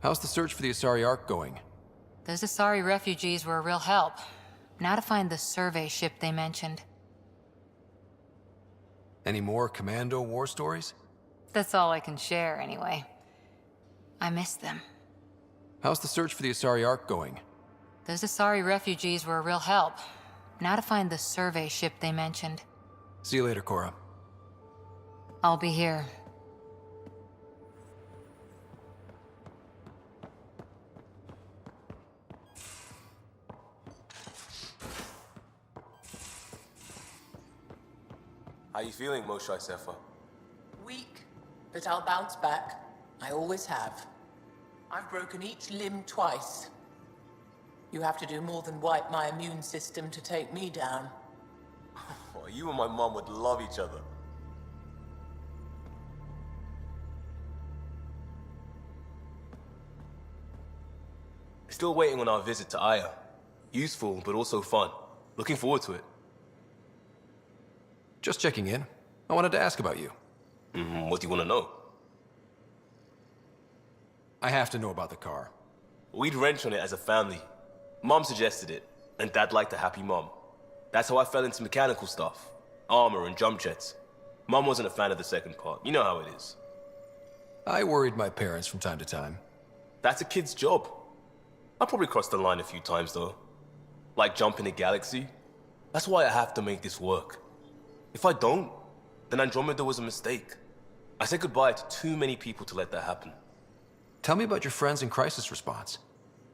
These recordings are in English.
How's the search for the Asari Ark going? Those Asari refugees were a real help. Now to find the survey ship they mentioned. Any more Commando war stories? That's all I can share, anyway. I miss them. How's the search for the Asari Ark going? Those Asari refugees were a real help. Now to find the survey ship they mentioned. See you later, Cora. I'll be here. How you feeling, Moshae Sefa? Weak, but I'll bounce back. I always have. I've broken each limb twice. You have to do more than wipe my immune system to take me down. Oh, you and my mom would love each other. Still waiting on our visit to Aya. Useful, but also fun. Looking forward to it. Just checking in. I wanted to ask about you. What do you want to know? I have to know about the car. We'd wrench on it as a family. Mom suggested it, and Dad liked a happy mom. That's how I fell into mechanical stuff. Armor and jump jets. Mom wasn't a fan of the second part. You know how it is. I worried my parents from time to time. That's a kid's job. I probably crossed the line a few times, though. Like jumping a galaxy. That's why I have to make this work. If I don't, then Andromeda was a mistake. I said goodbye to too many people to let that happen. Tell me about your friends in crisis response.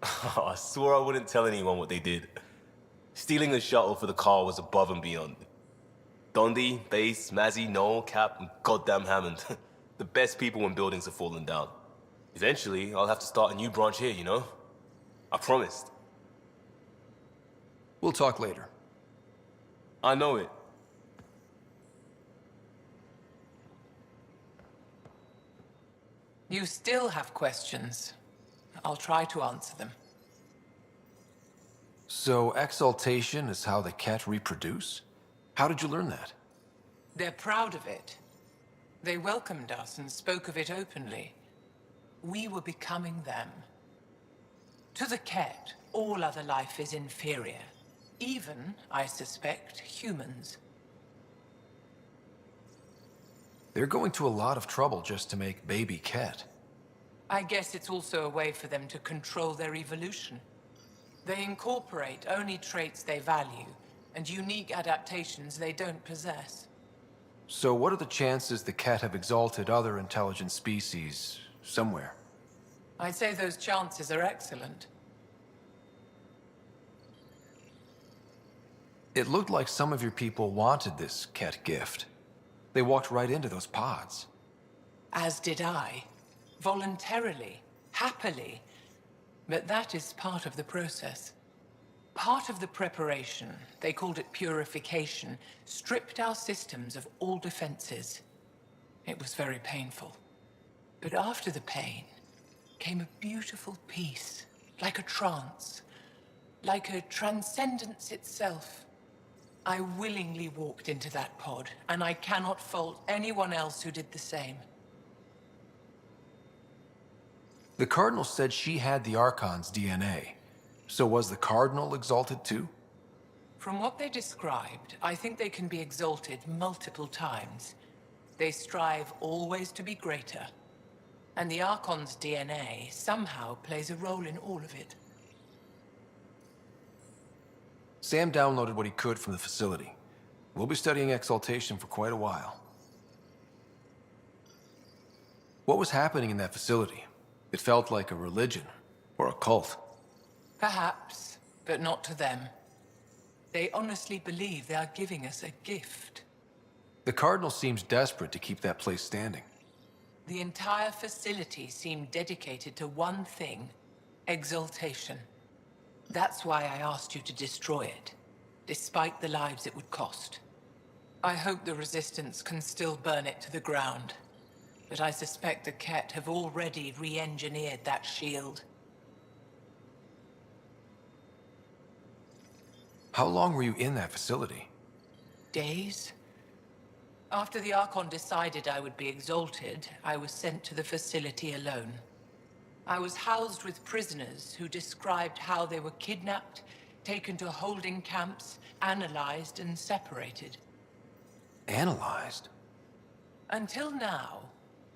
I swore I wouldn't tell anyone what they did. Stealing a shuttle for the car was above and beyond. Dondi, Base, Mazzy, Noel, Cap, and goddamn Hammond. The best people when buildings have fallen down. Eventually, I'll have to start a new branch here, you know? I promised. We'll talk later. I know it. You still have questions. I'll try to answer them. So, exaltation is how the Ket reproduce? How did you learn that? They're proud of it. They welcomed us and spoke of it openly. We were becoming them. To the Ket, all other life is inferior. Even, I suspect, humans. They're going to a lot of trouble just to make baby Ket. I guess it's also a way for them to control their evolution. They incorporate only traits they value, and unique adaptations they don't possess. So what are the chances the Ket have exalted other intelligent species somewhere? I'd say those chances are excellent. It looked like some of your people wanted this Ket gift. They walked right into those pods. As did I. Voluntarily. Happily. But that is part of the process. Part of the preparation, they called it purification, stripped our systems of all defenses. It was very painful. But after the pain came a beautiful peace, like a trance, like a transcendence itself. I willingly walked into that pod, and I cannot fault anyone else who did the same. The Cardinal said she had the Archon's DNA. So was the Cardinal exalted too? From what they described, I think they can be exalted multiple times. They strive always to be greater. And the Archon's DNA somehow plays a role in all of it. Sam downloaded what he could from the facility. We'll be studying exaltation for quite a while. What was happening in that facility? It felt like a religion, or a cult. Perhaps, but not to them. They honestly believe they are giving us a gift. The Cardinal seems desperate to keep that place standing. The entire facility seemed dedicated to one thing: exaltation. That's why I asked you to destroy it, despite the lives it would cost. I hope the Resistance can still burn it to the ground, but I suspect the Ket have already re-engineered that shield. How long were you in that facility? Days? After the Archon decided I would be exalted, I was sent to the facility alone. I was housed with prisoners who described how they were kidnapped, taken to holding camps, analyzed and separated. Analyzed? Until now,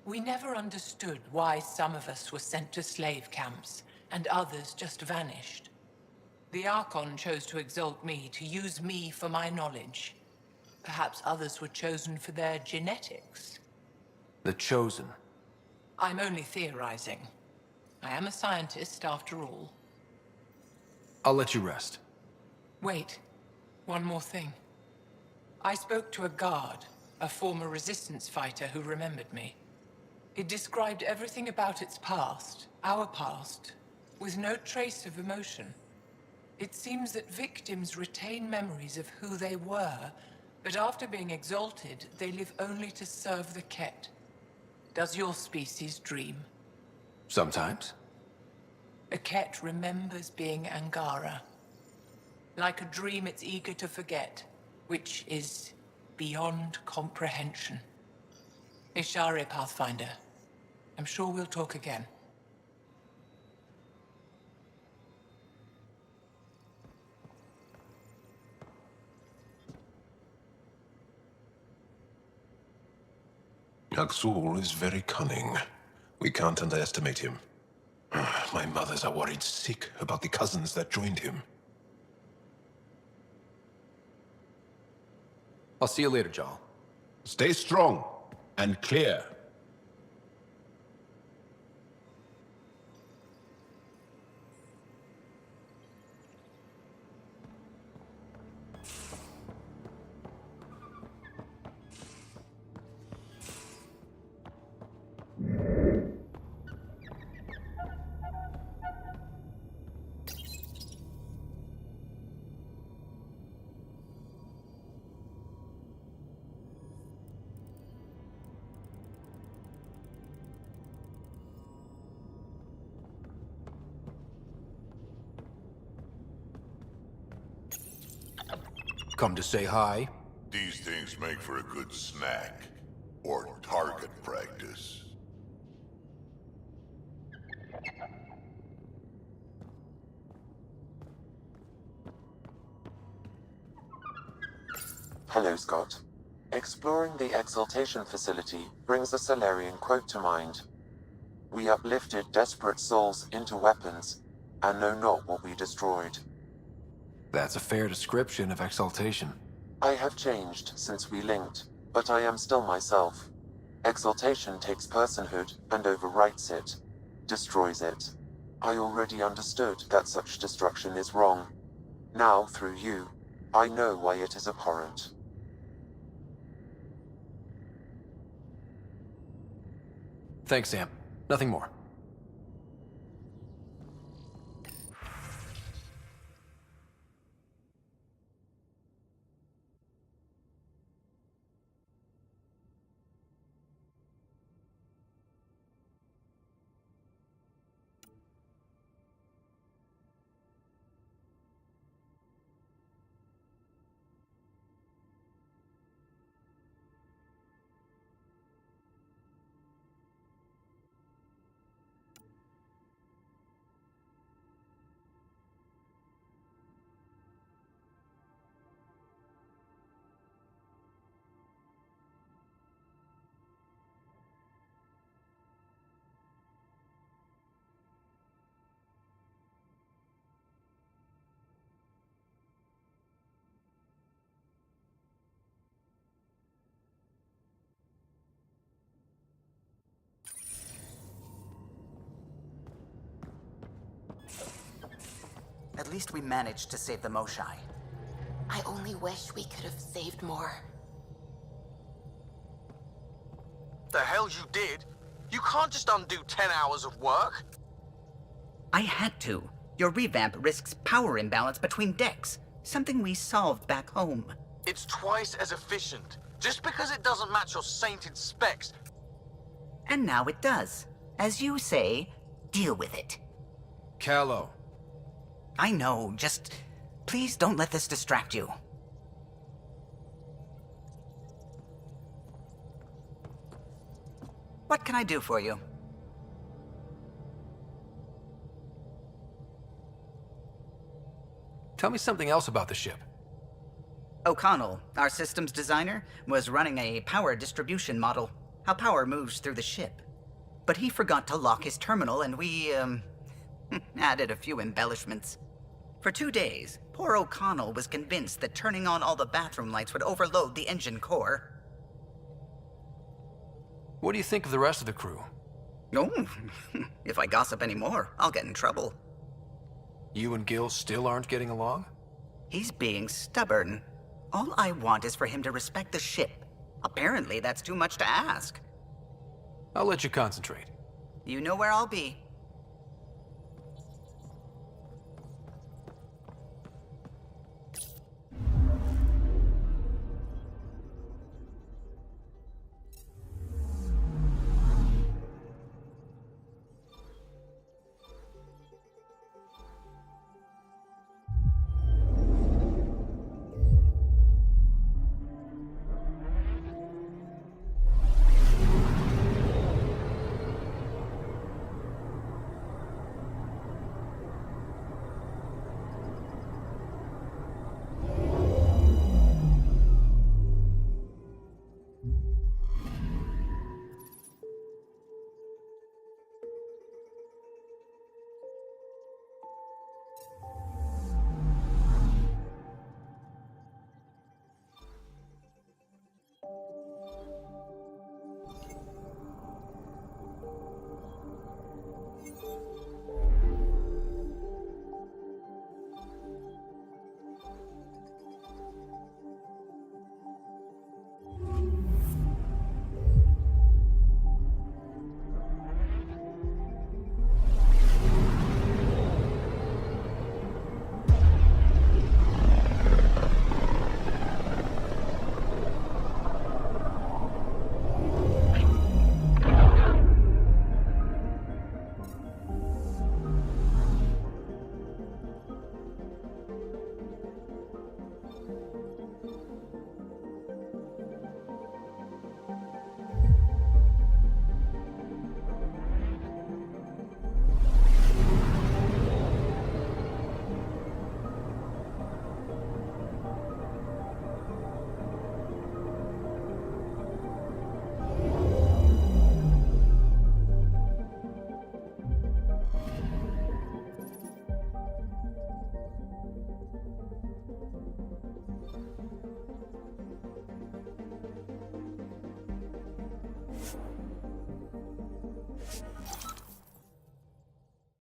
we never understood why some of us were sent to slave camps and others just vanished. The Archon chose to exalt me, to use me for my knowledge. Perhaps others were chosen for their genetics. The Chosen. I'm only theorizing. I am a scientist, after all. I'll let you rest. Wait, one more thing. I spoke to a guard, a former resistance fighter who remembered me. It described everything about its past, our past, with no trace of emotion. It seems that victims retain memories of who they were, but after being exalted, they live only to serve the Ket. Does your species dream? Sometimes. A Ket remembers being Angara. Like a dream it's eager to forget, which is beyond comprehension. Ishari, Pathfinder. I'm sure we'll talk again. Aksul is very cunning. We can't underestimate him. My mothers are worried sick about the cousins that joined him. I'll see you later, Jarl. Stay strong and clear. Come to say hi? These things make for a good snack. Or target practice. Hello, Scott. Exploring the Exaltation facility brings a Salarian quote to mind. We uplifted desperate souls into weapons, and know not what we destroyed. That's a fair description of exaltation. I have changed since we linked, but I am still myself. Exaltation takes personhood and overwrites it, destroys it. I already understood that such destruction is wrong. Now, through you, I know why it is abhorrent. Thanks, Sam. Nothing more. At least we managed to save the Moshae. I only wish we could have saved more. The hell you did? You can't just undo 10 hours of work. I had to. Your revamp risks power imbalance between decks, something we solved back home. It's twice as efficient. Just because it doesn't match your sainted specs. And now it does. As you say, deal with it. Callow. I know, just please don't let this distract you. What can I do for you? Tell me something else about the ship. O'Connell, our systems designer, was running a power distribution model, how power moves through the ship. But he forgot to lock his terminal and we, added a few embellishments. For 2 days, poor O'Connell was convinced that turning on all the bathroom lights would overload the engine core. What do you think of the rest of the crew? Oh, if I gossip anymore, I'll get in trouble. You and Gil still aren't getting along? He's being stubborn. All I want is for him to respect the ship. Apparently, that's too much to ask. I'll let you concentrate. You know where I'll be.